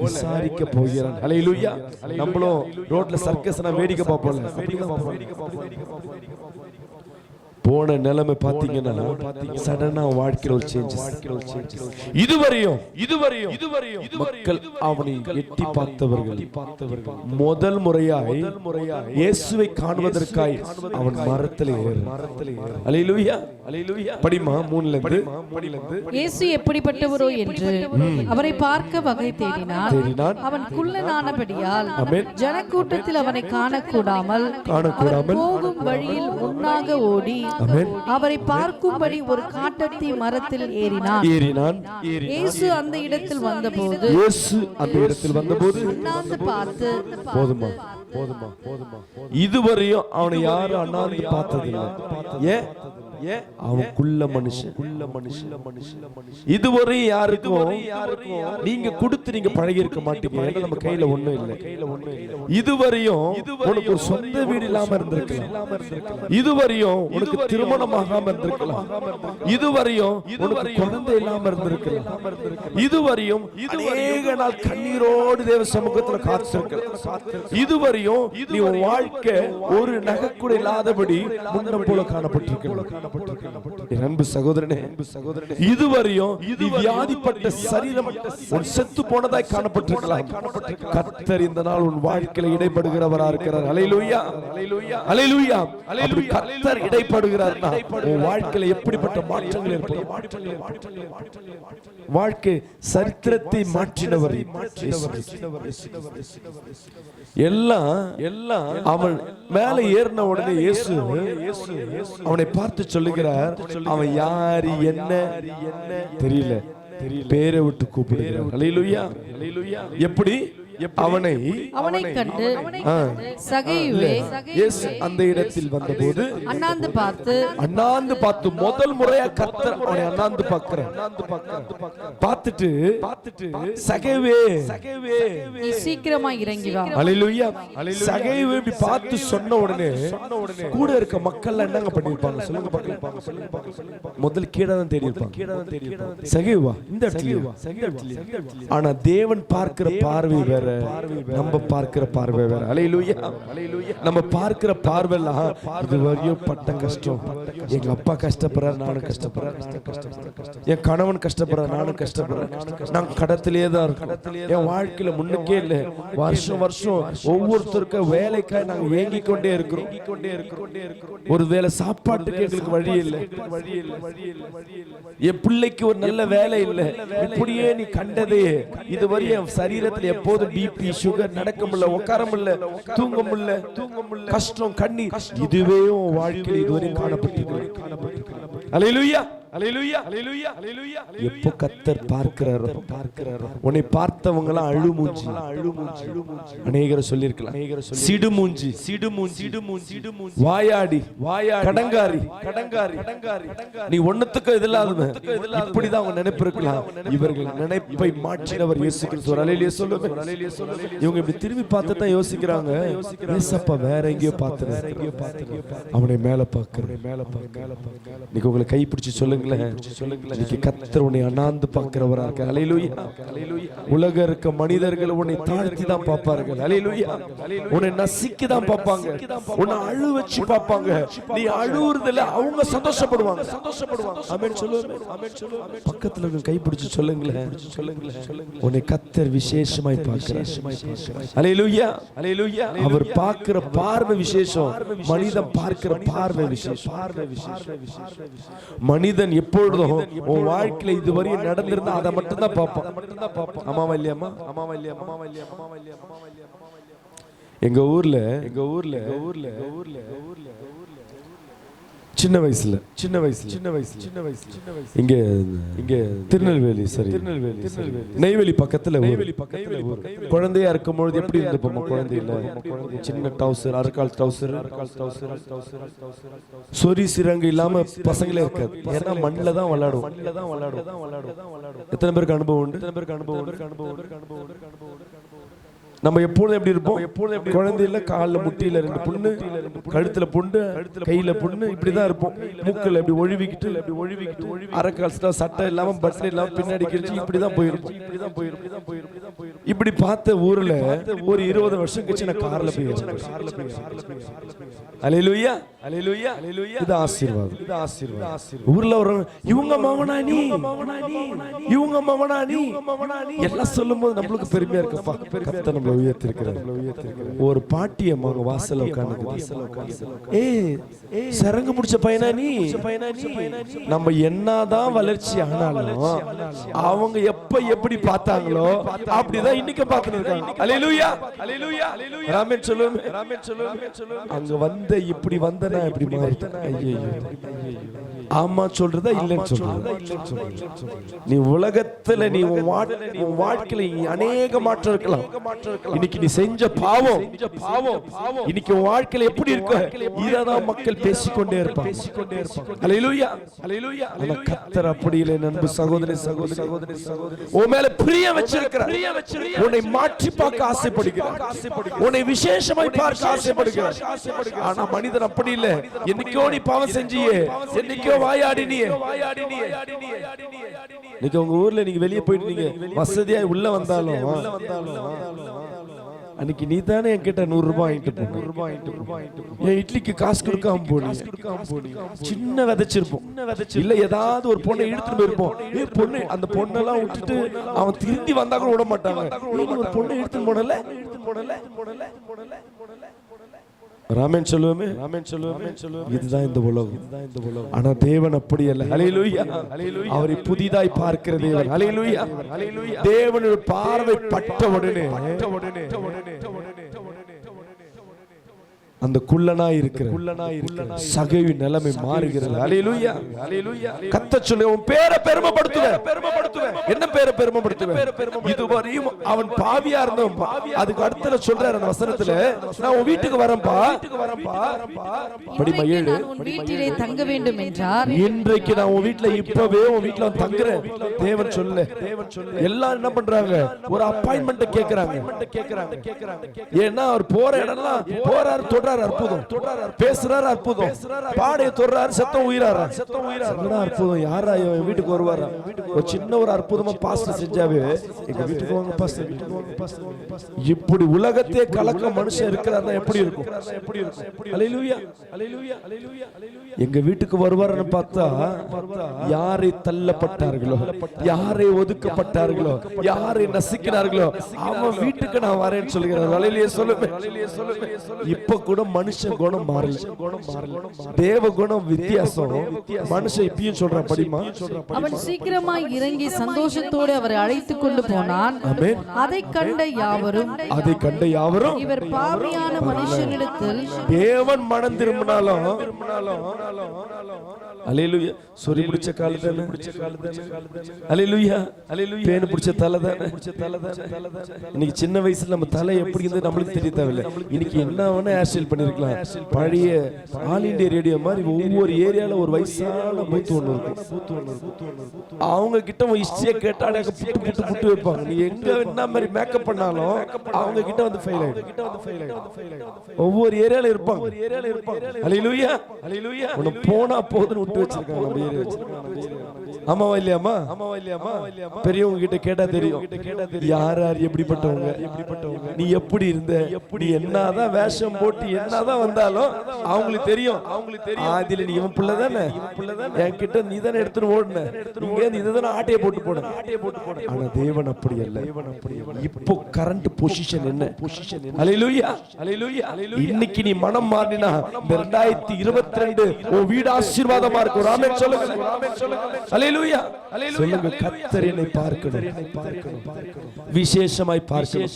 விசாரிக்க போகிறான். அல்லேலூயா. நம்மளும் ரோட்ல சர்க்கஸ் வேடிக்கை பார்ப்போம். போன நிலைமை பாத்தீங்கன்னா சடனா வாழ்க்கையில ஒரு சேஞ்சஸ். இதுவரையும் மக்கள் அவனை எட்டி பார்த்தவர்கள் முதல் முறையாய் இயேசுவை காண்பதற்காய் அவன் மரத்திலே ஏறினான். அல்லேலூயா, அல்லேலூயா. படிமா 3ல இருந்து. இயேசு எப்படிப்பட்டவரோ என்று அவரை பார்க்க வகை தேடினான். அவன் குள்ளனானபடியால் ஜனக்கூட்டத்தில் அவனை காணக்கூடாமல் போகும் வழியில் முன்னாக ஓடி அவரை பார்க்கும்படி ஒரு காட்டத்தி மரத்தில் ஏறினான். இயேசு அந்த இடத்தில் வந்தபோது அண்ணாந்து பார்த்து, போதுமா. இதுவரையும் அவனை யாரும் அண்ணாந்து பார்த்ததில்லை. அவன் குள்ள மனுஷன். இதுவரை யாருக்கும் நீங்க கொடுத்து நீங்க பழகி இருக்க மாட்டீங்க. நம்ம கையில ஒண்ணும் இல்லை. இதுவரையும் உனக்கு ஒரு சொந்த வீடு இல்லாம இருந்திருக்கலாம். இதுவரையும் உனக்கு திருமணம் ஆகாம இருந்திருக்கலாம். இதுவரையும் உனக்கு குழந்தை இல்லாம இருந்திருக்கலாம். இதுவரையும் அநேக நாள் கண்ணீரோடு தேவ சமூகத்துல காத்திருக்கலாம். இதுவரையும் நீ உன் வாழ்க்கை ஒரு நகை கூட இல்லாதபடி முன்னம் போல காணப்பட்டிருக்கலாம். அன்பு சகோதரனே, இதுவரையும் வியாதிப்பட்ட சரீரம் உன் செத்து போனதாய் காணப்பட்டிருக்கலாம். கர்த்தர் இந்த நாள் உன் வாழ்க்கையில இடைப்படுகிறவரா இருக்கிறார். அல்லேலூயா, அல்லேலூயா. அப்படி கர்த்தர் இடைப்படுகிறார்னா உன் வாழ்க்கையில எப்படிப்பட்ட மாற்றங்கள் ஏற்படும்? வாழ்க்கை சரித்திரத்தை மாற்றினவர் எல்லாம் அவன் மேல ஏறின உடனே இயேசு அவனை பார்த்து சொல்லுகிறார், அவன் யாரு என்ன தெரியல, பேரை விட்டு கூப்பிடுகிறார். அல்லேலூயா, எப்படி அவனை கண்டு சகேயுவே இயேசு அந்த இடத்தில் வந்தபோது அண்ணாந்து பார்த்து முதல் முறையா கர்த்தர் அவனை அண்ணாந்து பார்த்துட்டு சகேயுவே நீ சீக்கிரமா இறங்கி வா. அல்லேலூயா. சகேயுவே இப்படி பார்த்து சொன்ன உடனே கூட இருக்க மக்கள் என்னங்க பண்ணிருப்பாங்க சொல்லுங்க பார்க்கலாம். முதல்ல கீழே தான் தேடி இருப்பாங்க. சகேயுவா இந்த இடத்துல. ஆனா தேவன் பார்க்கிற பார்வை வேற, நம்ம பார்க்கிற பார்வை வேற. அல்லேலூயா. நம்ம பார்க்கிற பார்வைலாம் இதுவரையும் பட்ட கஷ்டம், எங்க அப்பா கஷ்டப்படுறாரு நானும் கஷ்டப்படுறேன், என் கணவன் கஷ்டப்படுறாரு நானும் கஷ்டப்படுறேன், நான் கடத்திலே தான் இருக்கோம், என் வாழ்க்கையில முன்னுக்கே இல்லை, வருஷம் ஒவ்வொருத்தருக்கும் வேலைக்காய் நாங்க ஏங்கிக் கொண்டே இருக்கிறோம். ஒருவேளை சாப்பாட்டுக்கு எங்களுக்கு வழி இல்லை, என் பிள்ளைக்கு ஒரு நல்ல வேலை இல்லை, இப்படியே நீ கண்டதே இதுவரை என் சரீரத்தில் எப்போதும் பிபி சுகர், நடக்க முடியல, உட்கார முடியல, தூங்க முடியல, கஷ்டம் கண்ணீர், இதுவே வாழ்க்கையில் இதுவரை காணப்பட்டிருக்கிறது. அல்லேலூயா. அல்லேலூயா அல்லேலூயா அல்லேலூயா. எப்போ கர்த்தர் பார்க்கிறாரோ உன்னை பார்த்தவங்க எல்லாம் அழுமூஞ்சி அநேகர் சொல்லிருக்கலாம். சிடுமூஞ்சி வாயாடி கடங்காரி நீ ஒண்ணுத்துக்கு இதில்லாதவன் இப்படிதான் அவங்க நினைப்பு இருக்கலாம். இவர்கள் நினைப்பை மாற்றினவர் இயேசு கிறிஸ்து. அல்லேலூயா சொல்லுங்க. இவங்க இப்படி திரும்பி பார்த்து தான் யோசிக்கிறாங்க, ஏசப்பா வேற எங்கேயோ பார்த்துறாரு, அவனை மேல பார்க்கிறேன். நீங்க உங்களை கை பிடிச்சு சொல்லுங்களேன், இன்னைக்கு கர்த்தர் உன்னை அண்ணாந்து பார்க்கிறவரா இருக்க. அல்லேலூயா. உலக இருக்க மனிதர்கள் உன்னை தாழ்த்தி தான் பார்ப்பார்கள். அல்லேலூயா. உன்னை நசிக்கி தான் பார்ப்பாங்க, உன்னை அழு வச்சு பார்ப்பாங்க. நீ அழுவுறதுல அவங்க சந்தோஷப்படுவாங்க. ஆமென் சொல்லுங்க. பக்கத்துல கை பிடிச்சு சொல்லுங்களேன், உன்னை கர்த்தர் விசேஷமாய் பார்க்கிறார். அல்லேலூயா அல்லேலூயா. அவர் பார்க்கிற பார்வை விசேஷம், மனிதன் பார்க்கிற பார்வை விசேஷம். மனிதன் எப்பொழுதும் உன் வாழ்க்கையில இதுவரை நடந்திருந்தா அதை மட்டும் தான் பார்ப்பான். அம்மாவா இல்லையாமா? எங்க ஊர்ல சின்ன வயசுல இங்க திருநெல்வேலி நெய்வேலி பக்கத்துல குழந்தையா இருக்கும் பொழுது எப்படி இருந்துப்போம்? குழந்தையில சின்ன டவுசர், அரைக்கால் டவுசர், சொறி சிரங்கு இல்லாம பசங்களே இருக்காது. ஏன்னா மண்ணில தான் விளையாடும். எத்தனை பேருக்கு அனுபவம் உண்டு? நம்ம எப்பொழுதும் எப்படி இருப்போம்? குழந்தையில கால்ல முட்டியில 2 புண்ணு, கழுத்துல புண்ணு, கையில புண்ணு, இப்படிதான் இருப்போம். மூக்குல இப்படி ஒழுவிக்கிட்டு அரைக்கால் சட்டை இல்லாம பஸ்ல இல்லாம பின்னாடி கிழிச்சு இப்படிதான் போயிருப்போம். இப்படி பார்த்த ஊர்ல ஒரு 20 வருஷம் கழிச்சு நான் கார்ல போய் அல்லேலூயா அல்லேலூயா அல்லேலூயா. இது ஆசீர்வாதம். ஊர்ல ஒரு இவங்க மகனா நீ, இவங்க மகனா நீ எல்லாம் சொல்லும்போது நம்மளுக்கு பெருமையா இருக்குப்பா. கர்த்தர் நம்மளை உயர்த்திருக்கிறார். ஒரு பாட்டிய மகன் வாசல்ல உட்கார்ந்து, சரங்கு முடிச்ச பையனா நீ? நம்ம என்னதான் வளர்ச்சி ஆனாலும் அவங்க எப்ப எப்படி பார்த்தாங்களோ அப்படிதான் இன்னைக்கு பார்த்துட்டு இருக்காங்க. அல்லேலூயா அல்லேலூயா அல்லேலூயா. ராமன் சொல்லுங்க. அங்க வந்த இப்படி வந்த நான் இப்படி மாறிட்டேன். ஐயோ ஆமா சொல்றதா இல்லன்னு சொல்றதா? நீ உலகத்துல நீ உன் வாழ்க்கையில அநேக மாற்றம் இருக்கலாம். இன்னைக்கு நீ செஞ்ச பாவம் இன்னைக்கு உன் வாழ்க்கையில எப்படி இருக்கு இததான் மக்கள் பேசிக்கொண்டே இருப்பாங்க. அல்லேலூயா அல்லேலூயா. ஆனா கர்த்தர் அப்படி இல்லை. நண்பு சகோதரி உன் மேல பிரியம் வச்சிருக்கிறார். உன்னை மாற்றி பார்க்க ஆசைப்படுகிறார். உன்னை விசேஷமாய் பார்க்க ஆசைப்படுகிறார். ஆனா மனிதன் அப்படி இல்லை. என்னைக்கோ நீ பாவம் செஞ்சியே, என்னைக்கோ வாயாடினியே. நீங்க உங்க ஊர்ல நீங்க வெளியே போயிட்டு நீங்க வசதியா உள்ள வந்தாலும் அன்னைக்கு நீ தானே என்கிட்ட 100 ரூபாய் வாங்கிட்டு என் இட்லிக்கு காசு கொடுக்காம போனி. சின்ன விதைச்சிருப்போம் இல்ல, ஏதாவது ஒரு பொண்ணை இழுத்துட்டு போயிருப்போம். பொண்ணு அந்த பொண்ணெல்லாம் விட்டுட்டு அவன் திரும்பி வந்தா கூட விட மாட்டாங்க. ஒரு பொண்ணை இழுத்துட்டு போனல. ராமன் சொல்லுவோமே, இதுதான் இந்த உலகம். ஆனா தேவன் அப்படி அல்ல. அல்லேலூயா. அவரை புதிதாய் பார்க்கிற தேவன். அல்லேலூயா. தேவனுடைய பார்வை பட்ட உடனே அந்த குள்ளனாய் இருக்கிற சகைவி நிலைமை மாறுகிறது. அல்லேலூயா அல்லேலூயா. கர்த்தர் சொல்லு, உன் பேரை பெருமைப்படுத்துவேன். என்ன பேரை பெருமைப்படுத்துவேன்? இதுவரையும் அவன் பாவியா இருந்தவன். அதுக்கு அடுத்த சொல்றாரு அந்த வசனத்துல, நான் உன் வீட்டுக்கு வரேன்பா. படிமா 7. வீட்டிலே தங்க வேண்டும் என்றார். இன்றைக்கு நான் உன் வீட்டுல இப்பவே உன் வீட்டுல தங்குறேன். தேவன் சொல்லு. எல்லாம் என்ன பண்றாங்க? ஒரு அப்பாயின்மெண்ட் கேக்குறாங்க. ஏன்னா அவர் போற இடம்லாம் போறாரு, தொடராரு, அற்புதம் பேசுறாரு, அற்புதம் பாடைய தொடராரு, சத்தம் உயிராரு. அற்புதம். யாரா என் வீட்டுக்கு வருவாரா? ஒரு சின்ன ஒரு அற்புதமா பாஸ்டர் செஞ்சாவே எங்க வீட்டுக்கு வாங்க பாஸ்டர். இப்படி உலகத்தையே கலக்க மனுஷன் இருக்கிறாருன்னா எப்படி இருக்கும்? அல்லேலூயா அல்லேலூயா அல்லேலூயா. எங்க வீட்டுக்கு வருவாருன்னு பார்த்தா யாரை தள்ளப்பட்டார்களோ, யாரை ஒதுக்கப்பட்டார்களோ, யாரை நசிக்கிறார்களோ அவன் வீட்டுக்கு நான் வரேன்னு சொல்லுகிறார். அல்லேலூயா சொல்லுங்க. இப்ப கூட குணம் மனுஷன் குணம் மாறல. தேவ குணம் வித்தியாசம். மனுஷன் இப்பயும் சொல்றான் படிமா. அவன் சீக்கிரமாய் இறங்கி சந்தோஷத்தோடு அவரை அழைத்துக் கொண்டு போனான். அதை கண்ட யாவரும் இவர் பாவியான மனுஷனிடத்தில் தேவன் மனம் திரும்பினாலும் அல்லேலூயா சொறி பிடிச்ச கால் தானே, அல்லேலூயா பேனு பிடிச்ச தலை தானே. இன்னைக்கு சின்ன வயசுல நம்ம தலை எப்படி இருந்து நம்மளுக்கு தெரிய தேவையில்லை. இன்னைக்கு என்ன வேணா ஹேர் ஸ்டைல் பண்ணிருக்கலாம். பழைய ஆல் இந்தியா ரேடியோ மாதிரி ஒவ்வொரு ஏரியால ஒரு வயசான பூத்து ஒண்ணு இருக்கும். அவங்க கிட்ட ஹிஸ்டரியை கேட்டாலே புட்டு புட்டு வைப்பாங்க. நீ எங்க என்ன மாதிரி மேக்கப் பண்ணாலும் அவங்க கிட்ட வந்து ஃபெயில் ஆயிடும். ஒவ்வொரு ஏரியால இருப்பாங்க. அல்லேலூயா உன்னை போனா போதுன்னு விட்டு வச்சிருக்காங்க நம்ம ஏரியா. ஆமாவா இல்லையாமா? பெரியவங்க கிட்ட கேட்டா தெரியும் யார் யார் எப்படிப்பட்டவங்க, நீ எப்படி இருந்த, நீ என்னதான் வேஷம் போட்டு என்னதான் வந்தாலும் அவங்களுக்கு தெரியும். ஆதியில நீ இவன் பிள்ளை தானே, என் கிட்ட நீ தானே எடுத்துட்டு ஓடுன, நீங்க இதுதானே ஆட்டையை போட்டு போட. ஆனா தேவன் அப்படி அல்ல. இப்போ கரண்ட் பொசிஷன் என்ன? அல்லேலூயா. இன்னைக்கு நீ மனம் மாறினா இந்த 2022 உன் வீடு ஆசீர்வாதமா இருக்கும். ஆமென் சொல்லுங்க. அல்லேலூயா சொல்லுங்க. கர்த்தர் என்னை பார்க்கணும், விசேஷமாய் பார்க்கணும்.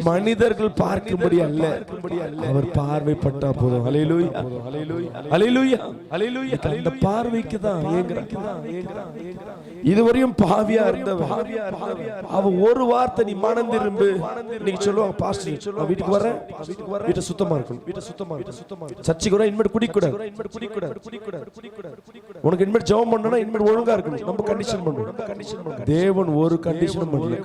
மனிதர்கள் பார்க்கும்படி அல்ல, அவர் பார்வைப்பட்டா போதும். அல்லேலூயா. அந்த பார்வைக்கு தான் ஏங்குறான். இதுவரையும் பாவியா இருந்தவன் அவன் ஒரு வார்த்தை நீ மனம் திரும்பு நீங்க சொல்லுவாங்க பாஸ்டர் வீட்டுக்கு வரேன், வீட்டை சுத்தமா இருக்கணும், சர்ச்சைக்கு கூட இனிமேல் குடிக்கூடாது, உனக்கு இனிமேல் ஜெபம் பண்ணனும்னா இனிமேல் ஒழுங்கா இருக்கணும். நம்ம கண்டிஷன் பண்ணுவோம். தேவன் ஒரு கண்டிஷனும் பண்ணல.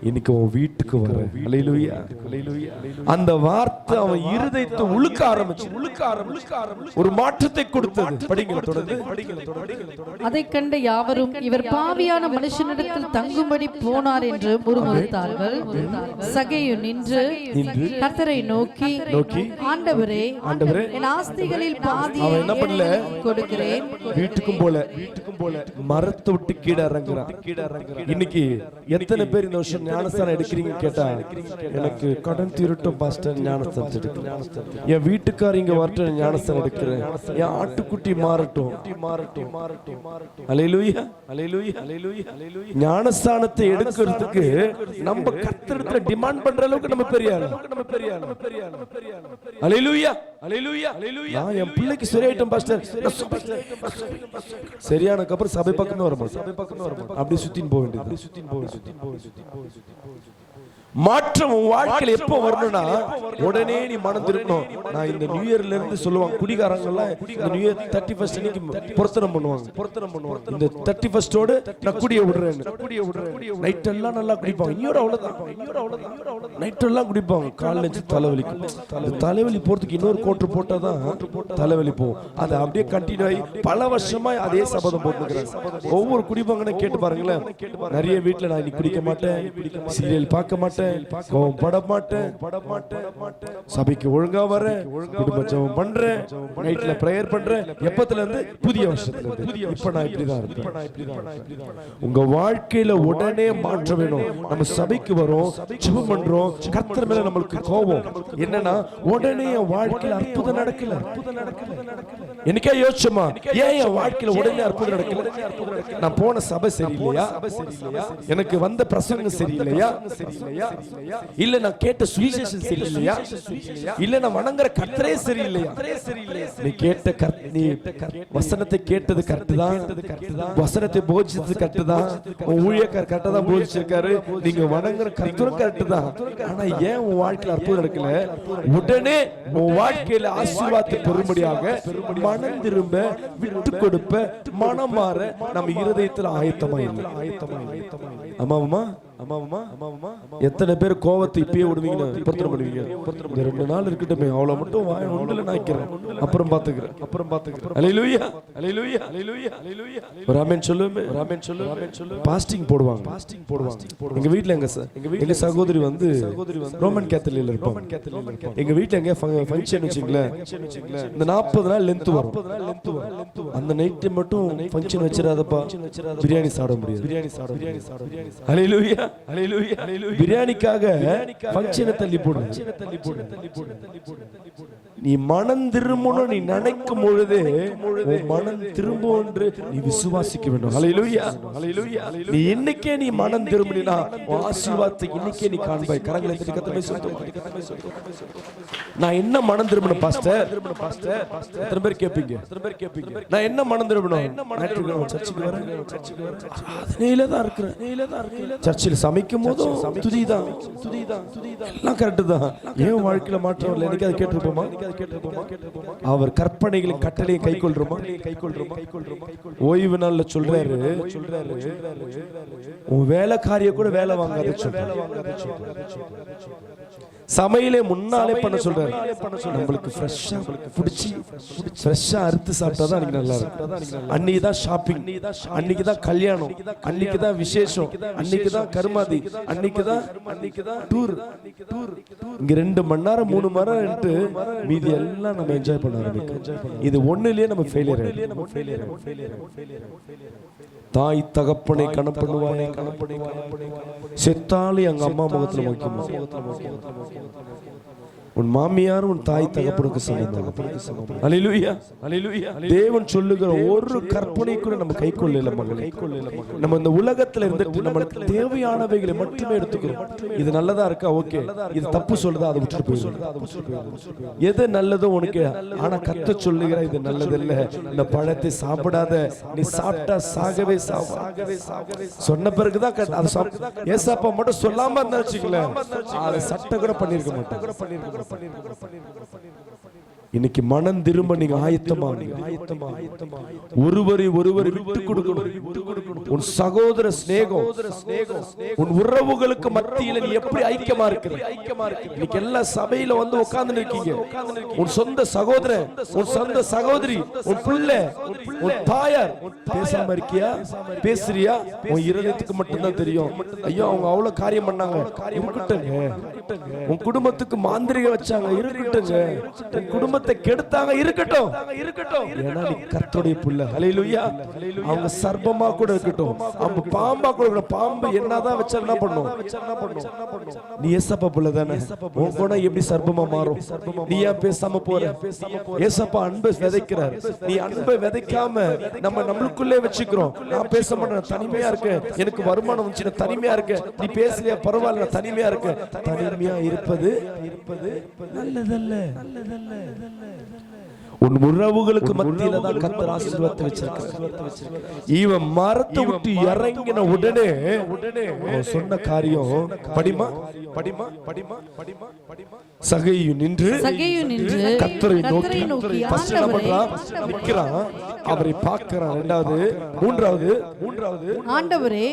இன்னைக்கு உன் வீட்டுக்கு வர அல்லேலூயா. அந்த வார்த்தை அவன் இருதயத்தை உழுக்க ஆரம்பிச்சு ஒரு மாற்றத்தை கொடுத்தது. படிங்க தொடர்ந்து. அதை கண்ட யாவரும் இவர் பாவியான மனுஷனிடத்தில் தங்கும்படி போனார் என்று முறுமுறுத்தார்கள். சகேயு நின்று கர்த்தரை நோக்கி ஆண்டவரே என் ஆஸ்திகளில் பாதி கொடுக்கிறேன். வீட்டுக்கும் போல மரத்தை விட்டு கீழே இறங்குறான். இன்னைக்கு எத்தனை பேர் இந்த வருஷம் ஞானஸ்தானம் எடுக்கிறீங்க கேட்டா, எனக்கு கடன் தீரட்டும் பாஸ்டர் ஞானஸ்தானம் எடுக்கிறேன், என் வீட்டுக்காரங்க வரட்டும் ஞானஸ்தானம் எடுக்கிறேன், என் ஆட்டுக்குட்டி மாறட்டும். அல்லேலூயா. ஞானஸ்தானத்தை எடுக்கிறதுக்கு நம்ம கர்த்தரிடத்துல டிமாண்ட் பண்ற அளவுக்கு நம்ம பெரிய ஆளு. அல்லேலூயா. நான் என் பிள்ளைக்கு சரியாயிட்டேன் பாஸ்டர், சரியானதுக்கு அப்புறம் சபை பக்கமே வர மாட்டேன், அப்படி சுத்தின்னு போக வேண்டியது. மாற்றம் உன் வாழ்க்கையில எப்ப வரணும்னா உடனே நீ மனம் திரும்பணும். நான் இந்த நியூ இயர்ல இருந்து சொல்லுவாங்க, குடிகாரங்க எல்லாம் இந்த நியூ இயர் 31 அன்னைக்கு பொருத்தனம் பண்ணுவாங்க. இந்த 31 நான் குடிய விடுறேன், நைட் எல்லாம் நல்லா குடிப்பாங்க. இன்னொரு அவ்வளவுதான் நைட் எல்லாம் குடிப்பாங்க. காலைல தலைவலிக்கும். தலைவலி போறதுக்கு இன்னொரு கோட்டு போட்டாதான் தலைவலி போகும். அது அப்படியே கண்டினியூ ஆகி பல வருஷமா அதே சபதம் போட்டுக்கிறாங்க. ஒவ்வொரு குடிப்பாங்கன்னு கேட்டு பாருங்களேன். நிறைய வீட்டுல நான் இன்னைக்கு குடிக்க மாட்டேன், சீரியல் பார்க்க மாட்டேன், பட மாட்டேன், சபைக்கு ஒழுங்கா வரேன், குடும்ப ஜெபம் பண்றேன், நைட்ல பிரேயர் பண்றேன். எப்பத்துல இருந்து? புதிய வருஷத்துல இருந்து. இப்ப நான் இப்படிதான் இருப்பேன். உங்க வாழ்க்கையில உடனே மாற்றம் வேணும். நம்ம சபைக்கு வரோம், ஜெபம் பண்றோம், கர்த்தர் மேல நம்மளுக்கு கோபம் என்னன்னா உடனே என் வாழ்க்கையில அற்புதம் நடக்கல. எனக்கே யோசிச்சோமா, ஏன் என் வாழ்க்கையில உடனே அற்புதம் நடக்கல? நான் போன சபை சரியில்லையா, எனக்கு வந்த பிரசங்கம் சரியில்லையா, இல்ல நான் கேட்ட சுவிசேஷம் சரியில்லையா, இல்ல நான் வணங்குற கர்த்தரே சரியில்லையா? நீ கேட்ட நீ வசனத்தை கேட்டது கரெக்ட் தான், வசனத்தை போதிச்சது கரெக்ட் தான், உன் ஊழியக்காரர் கரெக்டா தான் போதிச்சிருக்காரு, நீங்க வணங்குற கர்த்தரும் கரெக்ட் தான். ஆனா ஏன் உன் வாழ்க்கையில அற்புதம் நடக்கல? உடனே உன் வாழ்க்கையில ஆசீர்வாதத்தை பெறும்படியாக மனம் திரும்ப, விட்டு கொடுப்ப, மனம் மாற நம்ம இருதயத்துல ஆயத்தமா இல்லை. ஆமாமா. எத்தனை பேர் கோவத்தை இப்பயே விடுவீங்க, பொருத்தனை பண்ணுவீங்க? 2 நாள் இருக்கட்டுமே, அவ்வளவு மட்டும் ஒன்றுல நாய்க்கிறேன், அப்புறம் பாத்துக்கிறேன். அல்லேலூயா. ஒரு ஆமென் சொல்லுமே. பாஸ்டிங் போடுவாங்க. எங்க வீட்ல எங்க சகோதரி வந்து ரோமன் கேத்தலிக்ல இருப்பாங்க. எங்க வீட்ல எங்க ஃபங்க்ஷன் வச்சுங்களேன், இந்த 40 நாள் லென்த் வரும். அந்த நைட் மட்டும் ஃபங்க்ஷன் வச்சிராதப்பா, பிரியாணி சாப்பிட முடியாது. அல்லேலூயா. பிரியாணிக்காக ஃபங்க்ஷனை தள்ளி போடு. நீ மனம் திரும்பணும் நீ நினைக்கும் பொழுது உன் மனம் திரும்பும் என்று நீ விசுவாசிக்க வேண்டும். ஹல்லேலூயா. நீ இன்னைக்கே நீ மனம் திரும்பினா உன் ஆசீர்வாதத்தை இன்னைக்கே நீ காண்பாய். கரங்களை தட்டி கர்த்தரை ஸ்தோத்திரம். நான் என்ன மனம் திரும்பணும் பாஸ்டர்? எத்தனை பேர் கேட்பீங்க? நான் என்ன மனம் திரும்பணும்? சர்ச்சுக்கு வரேன், அதனால தான் இருக்கிறேன். சர்ச்சில் சமைக்கும் போதும் துதிதான், எல்லாம் கரெக்ட் தான். ஏன் வாழ்க்கையில மாற்றம் இல்லை? எனக்கு அதை கேட்டிருப்போமா? அவர் கற்பனைகளின் கட்டளையை கைக்கொள்றோமா? ஓய்வு நாள்ல சொல்றாரு, உன் வேலைக்காரிய கூட வேலை வாங்காத சமையலே முன்னாலே பண்ண சொல்றாரு. நம்மளுக்கு ஃப்ரெஷ்ஷா பிடிச்சி ஃப்ரெஷ்ஷா அறுத்து சாப்பிட்டாதான் அன்னைக்கு நல்லா இருக்கும். அன்னைக்கு தான் ஷாப்பிங், அன்னைக்கு தான் கல்யாணம், அன்னைக்கு தான் விசேஷம், அன்னைக்கு தான் கருமாதி, அன்னைக்கு தான் டூர். இங்க 2 மணி நேரம் 3 மணி நேரம் மீதி எல்லாம் நம்ம என்ஜாய் பண்ண ஆரம்பிக்கும். இது ஒண்ணுலயே நம்ம ஃபெயிலியர். தாய் தகப்பனை கணப்படுவாய், செத்தாலே எங்க அம்மா முகத்துல வைக்கும். உன் மாமியார் உன் தாய் தகப்பனுக்கு சமம். அல்லேலூயா. தேவன் சொல்லுகிற ஒரு கற்பனை கூட நம்ம கைக்கொள்ளல மகளே. நம்ம இந்த உலகத்துல இருந்துட்டு நமக்கு தேவையானவைகளை மட்டுமே எடுத்துக்கிறோம். இது நல்லதா இருக்கா? ஓகே. இது தப்பு சொல்லுதா? அதை விட்டுட்டு போயிடும். எது நல்லதோ உனக்கு, ஆனா கர்த்தர் சொல்லுகிற இது நல்லதில்ல, இந்த பழத்தை சாப்பிடாத, நீ சாப்பிட்டா சாகவே சொன்ன பிறகுதான் ஏசாப்பா மட்டும் சொல்லாம இருந்தா வச்சுக்கல, அதை சட்டை கூட பண்ணிருக்க மாட்டேன். இன்னைக்கு மனம் திரும்ப நீங்க ஆயத்தமா ஒருவரை விட்டு கொடுக்கணும். உன் சகோதர சிநேகம், உன் உறவுகளுக்கு மத்தியில நீ எப்படி ஐக்கியமா இருக்கிற? இன்னைக்கு எல்லா சபையில வந்து உட்கார்ந்து இருக்கீங்க. உன் சொந்த சகோதரன், உன் சொந்த சகோதரி, உன் பிள்ளை, உன் தாயார் பேசாம இருக்கியா? பேசுறியா? உன் இருதயத்துக்கு மட்டும்தான் தெரியும். ஐயோ அவங்க அவ்வளவு காரியம் பண்ணாங்க, இருக்கட்டுங்க. உன் குடும்பத்துக்கு மாந்திரிக வச்சாங்க, இருக்கட்டுங்க. உன் குடும்பத்தை கெடுத்தாங்க, இருக்கட்டும். ஏன்னா நீ கர்த்தருடைய பிள்ளை. ஹல்லேலூயா. அவங்க சர்ப்பமா கூட இருக்கட்டும், அவங்க பாம்பா கூட இருக்கட்டும். பாம்பு என்னதான் வச்சா என்ன பண்ணும்? நீ ஏசப்பா பிள்ளை தானே. உன் குணம் எப்படி சர்ப்பமா மாறும்? நீ ஏன் பேசாம போற? ஏசப்பா அன்பை விதைக்கிறார். நீ அன்பை விதைக்காம நம்மளுக்குள்ளே வச்சுக்கிறோம். நான் பேச மாட்டேன், தனிமையா இருக்கேன், எனக்கு வருமானம் வந்துச்சு, தனிமையா இருக்கேன். நீ பேசலையா? பரவாயில்ல, நான் தனிமையா இருக்கேன். தனிமையா இருப்பது நல்லதல்ல. உன் உறவுகளுக்கு மத்தியில தான் கர்த்தர் ஆசீர்வாதத்தை வச்சிருக்கார். இவன் மரத்தை விட்டு இறங்கின உடனே சொன்ன காரியம் படிமா சகையு நின்று கர்த்தரை நோக்கி ஃபர்ஸ்ட் என்ன பண்றான்? நிக்கிறான், அவரை பார்க்கறான். மூன்றாவது ஆண்டவரே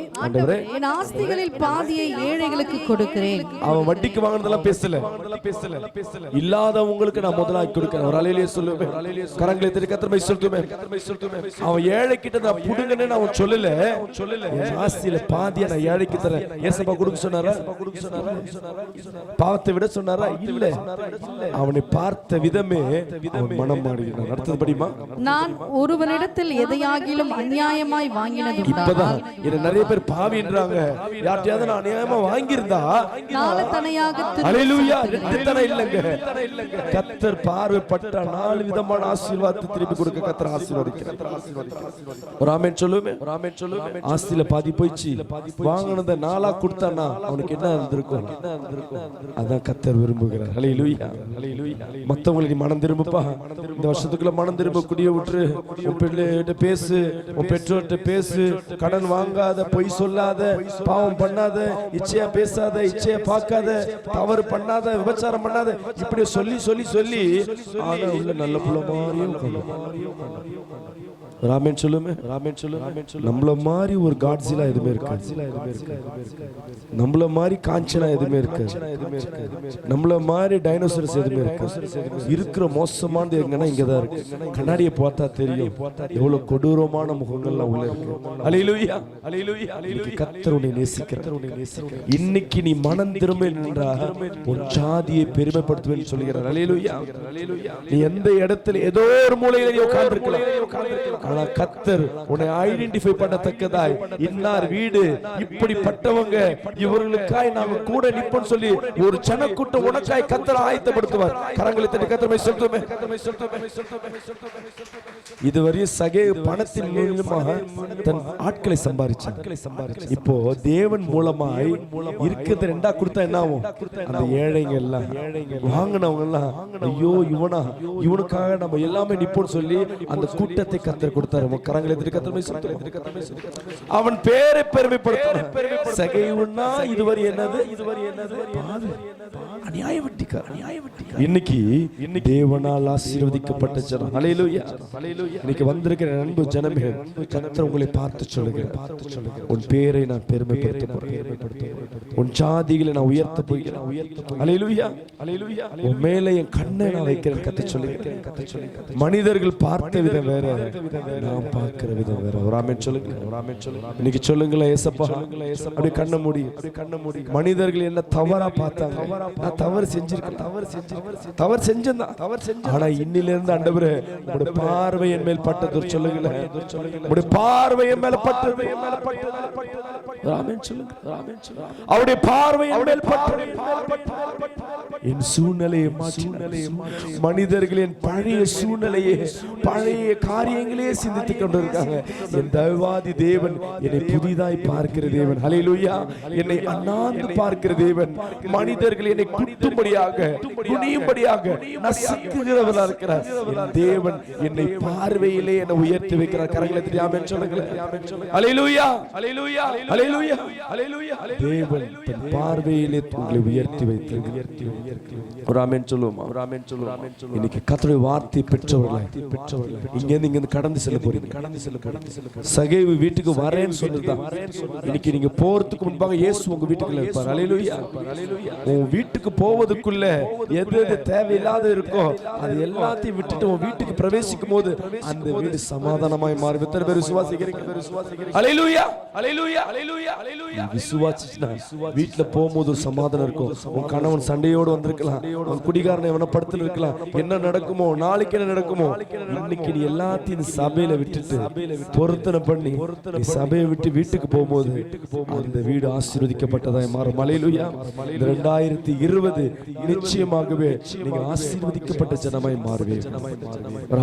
என் ஆஸ்திகளில் பாதியை ஏழைகளுக்கு கொடுக்கிறேன். அவன் வட்டிக்கு வாங்குனதெல்லாம் பேசல. இல்லாதவங்களுக்கு நான் முதலாக கொடுக்கிறேன். ஒரு அலையிலே சொல்லுவேன், கரங்களை தட்டி கர்த்தரை சொல்லுவேன். அவன் ஏழை கிட்ட நான் புடுங்கன்னு அவன் சொல்லல. என் ஆஸ்தியில பாதியை நான் ஏழைக்கு தரேன். ஏசப்பா கொடுக்க சொன்னாரா? பாவத்தை விட சொன்னாரா? இல்ல. அவனை பார்த்த விதமே மனம் மாறுகிறான். அடுத்தது படிமா. நான் ஒருவனிடத்தில் எதையாகிலும் அநியாயமாய் வாங்கினது இப்பதான் என்ன நிறைய பேர் பாவின்றாங்க. யார்ட்டையாவது நான் அநியாயமா வாங்கியிருந்தா நாலத்தனையாக அல்லேலூயா, ரெண்டுத்தனை இல்லங்க. கர்த்தர் பார்வைப்பட்ட 4 விதமான ஆசீர்வாதத்தை திருப்பி கொடுக்க கர்த்தர் ஆசீர்வதிக்கிறார். ஒரு ஆமென் சொல்லுமே. ஆஸ்தியில பாதி போயிச்சு, வாங்குனத 4ஆ கொடுத்தானா அவனுக்கு என்ன இருந்திருக்கும்? அதான் கர்த்தர் விரும்புகிறார். ஹல்லேலூயா. மத்தவங்களுக்கு நீ மனம் திரும்பப்பா. இந்த வருஷத்துக்குள்ள மனம் திரும்ப, குடிய விட்டு, உன் பிள்ளைகிட்ட பேசு, உன் பெற்றோர்கிட்ட பேசு, கடன் வாங்காத, பொய் சொல்லாத, பாவம் பண்ணாத, இச்சையா பேசாத, இச்சையா பார்க்காத, தவறு பண்ணாத, விபச்சாரம் பண்ணாத, இப்படி சொல்லி சொல்லி சொல்லி ஆனா உள்ள நல்ல புள்ள மாதிரியும் ராமேன் சொல்லுமே. நம்மள மாதிரி ஒரு காட்ஸிலா எதுவுமே இருக்கு. நம்மள மாதிரி காஞ்சனா எதுவுமே இருக்கு. நம்மள மாதிரி டைனோசரஸ் எதுவுமே இருக்கு. இருக்கிற மோசமானது எங்கன்னா இங்கதான் இருக்கு. கண்ணாடியை பார்த்தா தெரியும் எவ்வளவு கொடூரமான முகங்கள்லாம் உள்ள இருக்கு. அல்லேலூயா. கர்த்தர் உன்னை நேசிக்கிறார். இன்னைக்கு நீ மனம் திரும்ப நின்றா உன் ஜாதியை பெருமைப்படுத்துவேன்னு சொல்லுகிறார். அல்லேலூயா. நீ எந்த இடத்துல ஏதோ ஒரு மூலையில உட்கார்ந்திருக்கலாம். ஆனா கர்த்தர் உன்னை ஐடென்டிஃபை பண்ணத்தக்கதாய் இன்னார் வீடு இப்படிப்பட்டவங்க இவர்களுக்காய் நாம கூட நிப்போம் சொல்லி ஒரு ஜனக்கூட்டம் உனக்காய் கர்த்தர் ஆயத்தப்படுத்துவார். கரங்களை தட்டி கர்த்தரை சொல்லுமே. இதுவரை சகே பணத்தின் மூலமாக தன் ஆட்களை சம்பாதிச்சான். இப்போ தேவன் மூலமாய் இருக்கிறது ரெண்டா கொடுத்தா என்ன ஆகும்? அந்த ஏழைங்க எல்லாம் வாங்கினவங்க எல்லாம் ஐயோ இவனுக்காக நம்ம எல்லாமே நிப்போம் சொல்லி அந்த கூட்டத்தை கர்த்தர் கொடுத்தாரு. கரங்களை தட்டி கர்த்தரை அவன் பேரை பெருமைப்படுத்த சகைவுன்னா இதுவரை என்னது அநியாய வெட்டிக்கார. இன்னைக்கு தேவனால் ஆசீர்வதிக்கப்பட்ட ஜனம். ஹல்லேலூயா. இன்னைக்கு வந்திருக்கிற அன்பு ஜனமே, கர்த்தர் உங்களை பார்த்து சொல்லுகிறார், உன் பேரை நான் பெருமைப்படுத்த போறேன், உன் ஜாதிகளை நான் உயர்த்த போகிறேன். ஹல்லேலூயா. ஹல்லேலூயா. உன் மேலே என் கண்ணை நான் வைக்கிறேன் கர்த்தர் சொல்லுகிறேன். மனிதர்கள் பார்த்த விதம் வேற, நான் பார்க்கிற விதம் வேற. ஒரு ஆமென் சொல்லுங்க. ஒரு ஆமென் சொல்லுங்க. இன்னைக்கு சொல்லுங்களேன் ஏசப்பா. அப்படியே கண்ண மூடி. மனிதர்கள் என்ன தவறா பார்த்தாங்க, நான் தவறு செஞ்சிருக்கேன், தவறு செஞ்சேன். ஆனா இன்னிலிருந்து ஆண்டவரே உம்முடைய பார்வை என் மேல் பட்டது சொல்லுங்களேன். உம்முடைய பார்வை என் மேல பட்டது. ஆமென் சொல்லுங்க. ஆமென் சொல்லுங்க. அவருடைய பார்வை என் மேல் பட்டது. என் சூழ்நிலையை மாற்றினார். மனிதர்களின் பழைய சூழ்நிலையே பழைய காரியங்களே சிந்தித்துக் கொண்டிருக்காங்க. என் தயவாதி தேவன் என்னை புதிதாய் பார்க்கிற தேவன். ஹல்லேலூயா. என்னை அண்ணாந்து பார்க்கிற தேவன். மனிதர்கள் என்னை குட்டும்படியாக குனியும்படியாக நசுக்குகிறவராக இருக்கிறார். என் தேவன் என்னை பார்வையிலே என்னை உயர்த்தி வைக்கிறார். கரங்களை தட்டி ஆமென் சொல்லுங்களேன். ஹல்லேலூயா. ஹல்லேலூயா. ஹல்லேலூயா. ஹல்லேலூயா. தேவன் தன் பார்வையிலே உங்களை உயர்த்தி வைத்திருக்கிறார். ஒரு ஆமென் சொல்லுவோம். ஒரு ஆமென் சொல்லுவோம். இன்னைக்கு கர்த்தருடைய வார்த்தை பெற்றவர்களாய் இங்க கடந்து செல்ல போறீங்க. சகேவு வீட்டுக்கு வரேன்னு சொல்லிதான். இன்னைக்கு நீங்க போறதுக்கு முன்பாக இயேசு உங்க வீட்டுக்குள்ள இருப்பார். ஹல்லேலூயா. உன் வீட்டுக்கு போவதுக்குள்ள எது எது தேவையில்லாத இருக்கோ அது எல்லாத்தையும் விட்டுட்டு உன் வீட்டுக்கு பிரவேசிக்கும் போது அந்த வீடு சமாதானமாய் மாறும். எத்தனை பேர் விசுவாசிக்கிறீங்க? ஹல்லேலூயா. ஹல்லேலூயா. ஹல்லேலூயா. ஹல்லேலூயா. விசுவாசிச்சா வீட்டுல போகும்போது ஒரு சமாதானம் இருக்கும். உன் கணவன் சண்டையோடு வந்திருக்கலாம், உன் குடிகாரனை எவன படுத்து இருக்கலாம், என்ன நடக்குமோ நாளைக்கு என்ன நடக்குமோ. இன்னைக்கு நீ எல்லாத்தையும் சபையில விட்டுட்டு பொருத்தனை பண்ணி சபையை விட்டு வீட்டுக்கு போகும்போது அந்த வீடு ஆசீர்வதிக்கப்பட்டதாய் மாறும். ஹல்லேலூயா. 2020 நிச்சயமாகவே நீங்க ஆசீர்வதிக்கப்பட்ட ஜனமாய் மாறுவீங்க.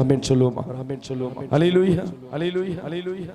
ஆமென் சொல்லுவோமா? ஆமென் சொல்லுவோமா? ஹல்லேலூயா. ஹல்லேலூயா. ஹல்லேலூயா.